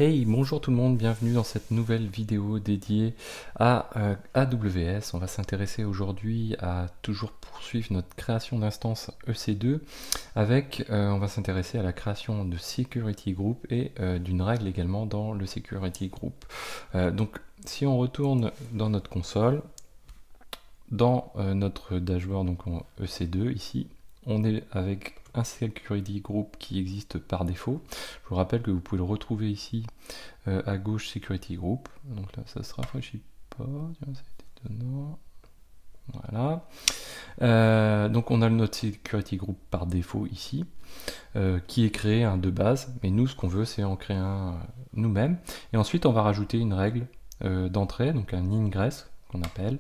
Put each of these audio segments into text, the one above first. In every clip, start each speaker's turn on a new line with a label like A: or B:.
A: Hey, bonjour tout le monde, bienvenue dans cette nouvelle vidéo dédiée à AWS. On va s'intéresser aujourd'hui à toujours poursuivre notre création d'instance EC2 avec, on va s'intéresser à la création de Security Group et d'une règle également dans le Security Group. Donc si on retourne dans notre console, dans notre dashboard donc en EC2 ici, on est avec un Security Group qui existe par défaut. Je vous rappelle que vous pouvez le retrouver ici à gauche, Security Group. Donc là, ça se rafraîchit pas. Tiens, ça a été étonnant. Voilà. Donc on a notre Security Group par défaut ici, qui est créé de base. Mais nous, ce qu'on veut, c'est en créer un nous-mêmes. Et ensuite, on va rajouter une règle d'entrée, donc un ingress qu'on appelle.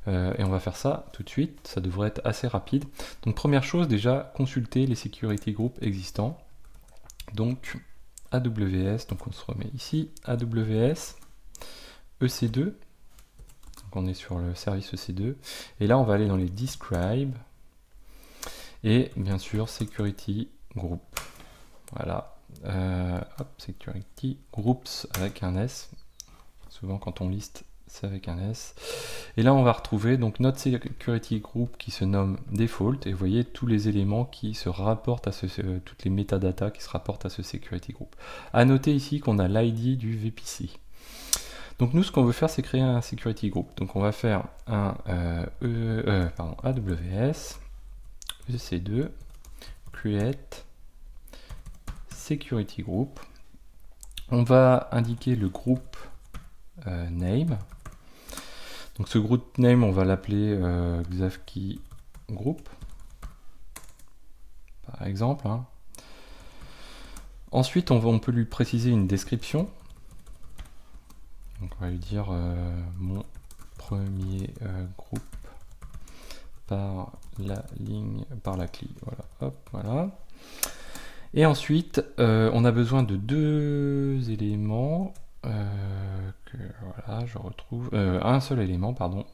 A: Et on va faire ça tout de suite, ça devrait être assez rapide. Donc première chose, déjà, consulter les security groups existants. Donc AWS, donc on se remet ici, AWS, EC2, donc on est sur le service EC2, et là on va aller dans les describe, et bien sûr security group. Voilà, hop, security groups avec un S, souvent quand on liste, c'est avec un S. Et là, on va retrouver donc notre security group qui se nomme default. Et vous voyez tous les éléments qui se rapportent à toutes les métadatas qui se rapportent à ce security group. À noter ici qu'on a l'ID du VPC. Donc nous, ce qu'on veut faire, c'est créer un security group. Donc on va faire un AWS EC2 create security group. On va indiquer le groupe name. Donc ce group name, on va l'appeler Xavki Group, par exemple. Hein. Ensuite, on peut lui préciser une description. Donc on va lui dire mon premier groupe par la ligne, par la clé. Voilà, hop, voilà. Et ensuite, on a besoin de deux éléments. Voilà, je retrouve un seul élément, pardon,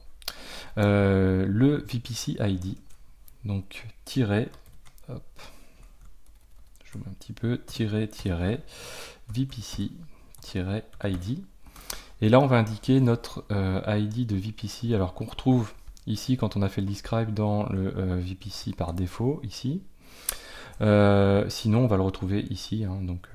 A: le VPC ID, donc tiret, hop, je mets un petit peu, tiret, VPC, ID, et là on va indiquer notre ID de VPC, alors qu'on retrouve ici quand on a fait le describe dans le VPC par défaut, ici, sinon on va le retrouver ici, hein, donc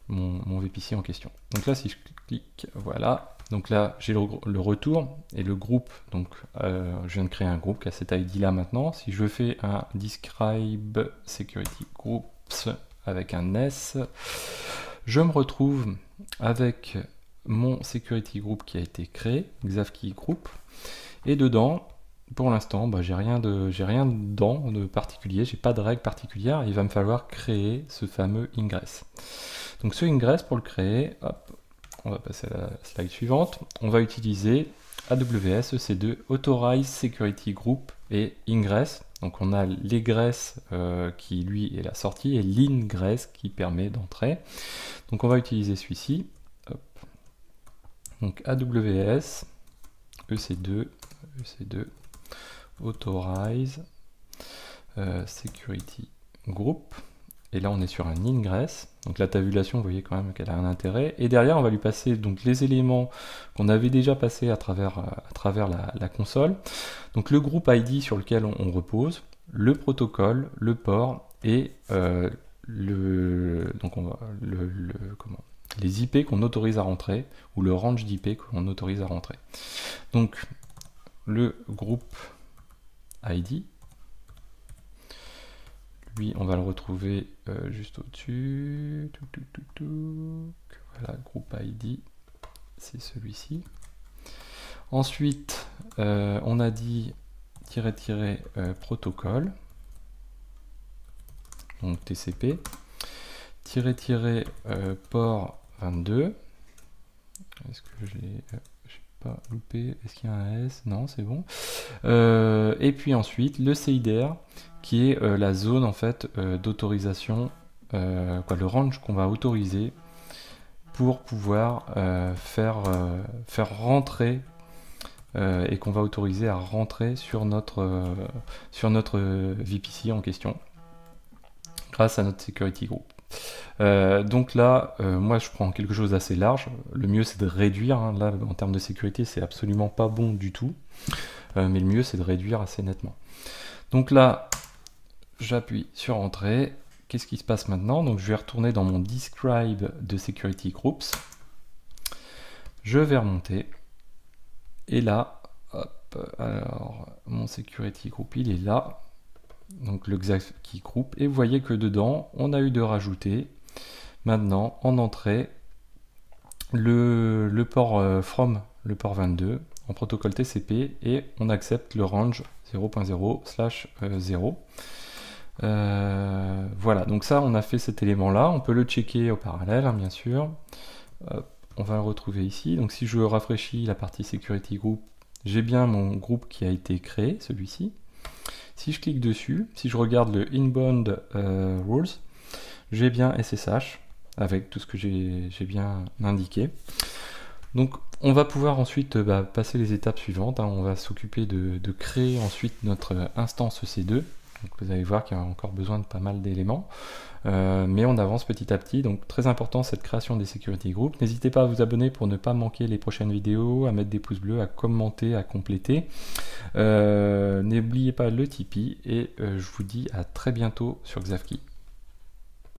A: mon VPC en question. Donc là, si je clique, voilà. Donc là, j'ai le retour et le groupe. Donc, je viens de créer un groupe qui a cet ID là maintenant. Si je fais un describe security groups avec un S, je me retrouve avec mon security group qui a été créé, Xavki Group. Et dedans, pour l'instant, bah, j'ai rien dedans de particulier, j'ai pas de règle particulière. Il va me falloir créer ce fameux ingress. Donc ce ingress, pour le créer, hop, on va passer à la slide suivante. On va utiliser AWS EC2 Authorize Security Group et ingress. Donc on a l'égress qui lui est la sortie et l'ingress qui permet d'entrer. Donc on va utiliser celui-ci. Donc AWS EC2 Authorize Security Group. Et là, on est sur un ingress. Donc la tabulation, vous voyez quand même qu'elle a un intérêt. Et derrière, on va lui passer donc les éléments qu'on avait déjà passés à travers la console. Donc le groupe ID sur lequel on repose, le protocole, le port et les IP qu'on autorise à rentrer ou le range d'IP qu'on autorise à rentrer. Donc le groupe ID. Lui, on va le retrouver juste au-dessus. Voilà, groupe ID, c'est celui-ci. Ensuite, on a dit protocole, donc TCP, port 22. Est-ce que je l'ai pas loupé? Est-ce qu'il y a un S? Non, c'est bon. Et puis ensuite, le CIDR, qui est la zone en fait d'autorisation, le range qu'on va autoriser pour pouvoir faire rentrer et qu'on va autoriser à rentrer sur notre VPC en question grâce à notre security group. Donc là, moi je prends quelque chose d'assez large. Le mieux c'est de réduire, hein. Là en termes de sécurité c'est absolument pas bon du tout. Mais le mieux c'est de réduire assez nettement. Donc là, j'appuie sur Entrée. Qu'est-ce qui se passe maintenant? Donc je vais retourner dans mon Describe de Security Groups. Je vais remonter. Et là, hop, alors mon Security Group il est là. Donc le Xavki Group. Et vous voyez que dedans, on a eu de rajouter maintenant en entrée le port from, le port 22 en protocole TCP, et on accepte le range 0.0/0. Voilà, donc ça on a fait cet élément là, on peut le checker au parallèle, hein, bien sûr. On va le retrouver ici. Donc si je rafraîchis la partie security group, j'ai bien mon groupe qui a été créé, celui-ci. Si je clique dessus, si je regarde le inbound rules, j'ai bien SSH avec tout ce que j'ai bien indiqué. Donc on va pouvoir ensuite passer les étapes suivantes, hein. On va s'occuper de créer ensuite notre instance EC2. Donc vous allez voir qu'il y a encore besoin de pas mal d'éléments, mais on avance petit à petit. Donc très important cette création des security groups. N'hésitez pas à vous abonner pour ne pas manquer les prochaines vidéos, à mettre des pouces bleus, à commenter, à compléter. N'oubliez pas le Tipeee, et je vous dis à très bientôt sur Xavki.